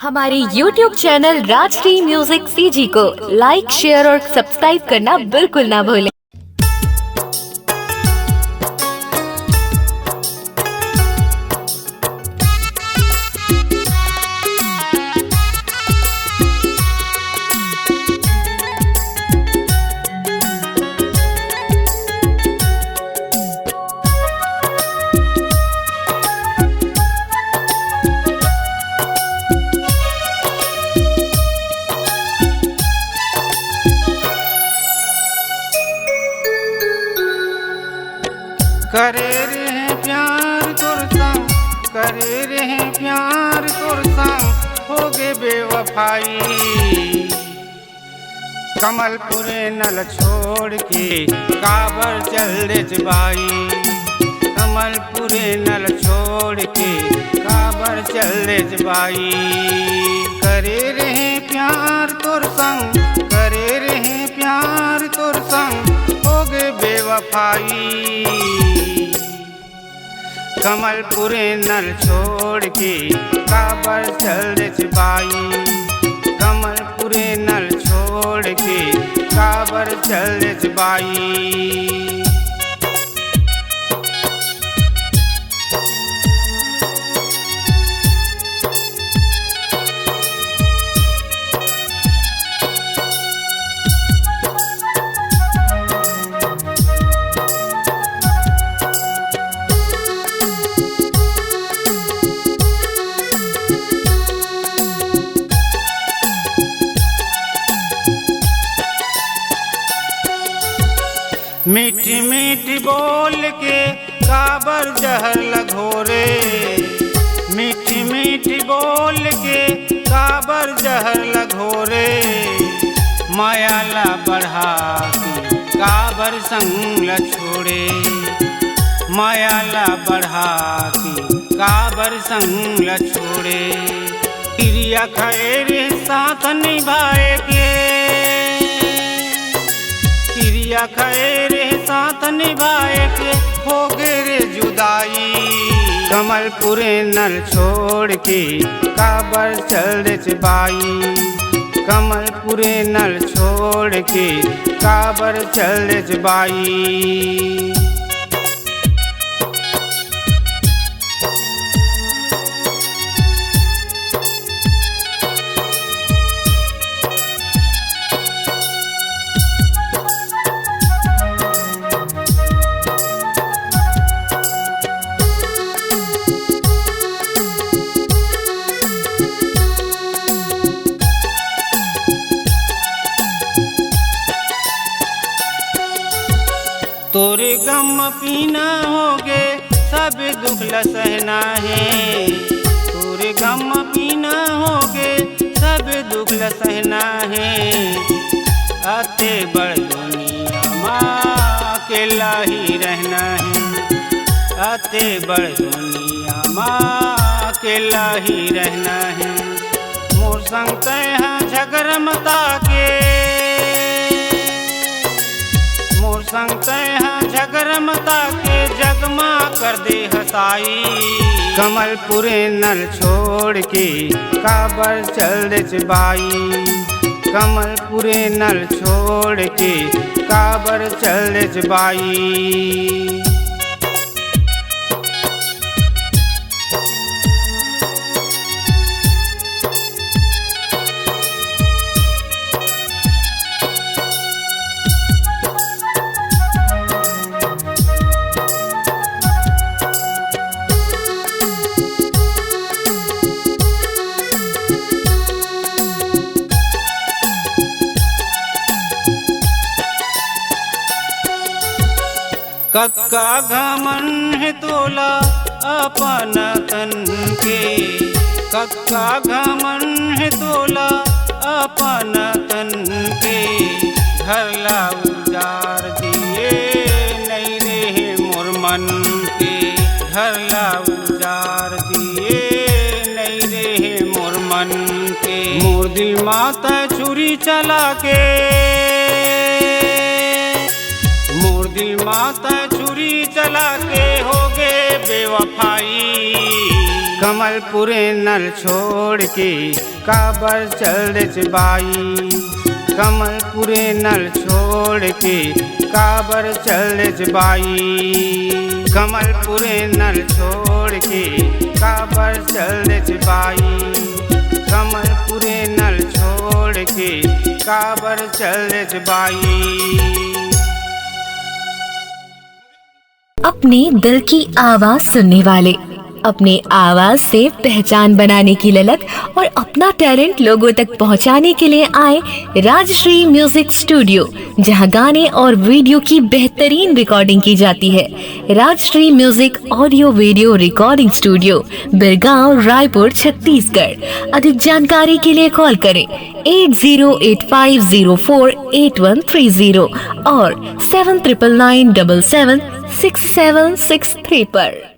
हमारे YouTube channel Rajshri music CG को लाइक, share और सब्सक्राइब करना बिल्कुल ना भूलें। करे रहे प्यार तोर संग, करे रहे प्यार तोर संग, होगे बेवफाई। कमलपुरे नल छोड़ के काबर चल रे जबाई, कमलपुरे नल छोड़ के काबर चल रे जबाई। करे रहे प्यार तोर संग, करे रहे प्यार तोर संग, होगे बेवफाई। कमलपुरे नल छोड़ के काबर चल रे जबाई, कमलपुरे नल छोड़ के काबर चल रे जबाई। मीठी मीठी बोल के काबर जहर लगोरे, मीठी मीठी बोल के काबर जहर लगोरे। मायाला बढ़ा के काबर संग ल छोड़े, मायाला बढ़ा के काबर संग ल छोड़े। क्रिया खैर साथ निभाए के, क्रिया खैर साथ निभाए के होगे रे जुदाई। कमलपुरे नल छोड़ के काबर चल रे जबाई, कमलपुरे नल छोड़ के काबर चल रे जबाई। तोरे गम पीना होगे सब दुख ल सहना है, तोरे गम पीना होगे सब दुख ल सहना है। आते बड़ दुनिया माँ अकेला ही रहना है, आते बड़ दुनिया माँ अकेला ही रहना है। मोर संग कह झगड़ मता के, मोर संग कह झगड़ मता के जगमा कर दे हसाई। कमलपुरे नल छोड़ के काबर चल रे जबाई, कमलपुरे नल छोड़ के काबर चल रे जबाई। कक्का घमन है तोला अपन तन के, कक्का घमन है तोला अपन तन के। घरला उजार दिए नहीं रहे मोर मन के, घरला उजार दिए नहीं रहे मोर मन के। मोर दिल माता छुरी चला के, मोर दिल माता छुरी चला के होगे बेवफाई। कमलपुरे नल छोड़ के काबर चल दे बाई, कमलपुरे नल छोड़ के काबर चल दे बाई, कमलपुरे नल छोड़ के काबर चल दे बाई, कमलपुरे नल छोड़ के काबर चल दे बाई। अपने दिल की आवाज सुनने वाले, अपने आवाज से पहचान बनाने की ललक और अपना टैलेंट लोगों तक पहुंचाने के लिए आए राजश्री म्यूजिक स्टूडियो, जहां गाने और वीडियो की बेहतरीन रिकॉर्डिंग की जाती है। Rajshri music audio video recording studio, Birgaon, Raipur, Chhattisgarh. अधिक जानकारी के लिए कॉल करें 8085048130 और 7999776763 पर।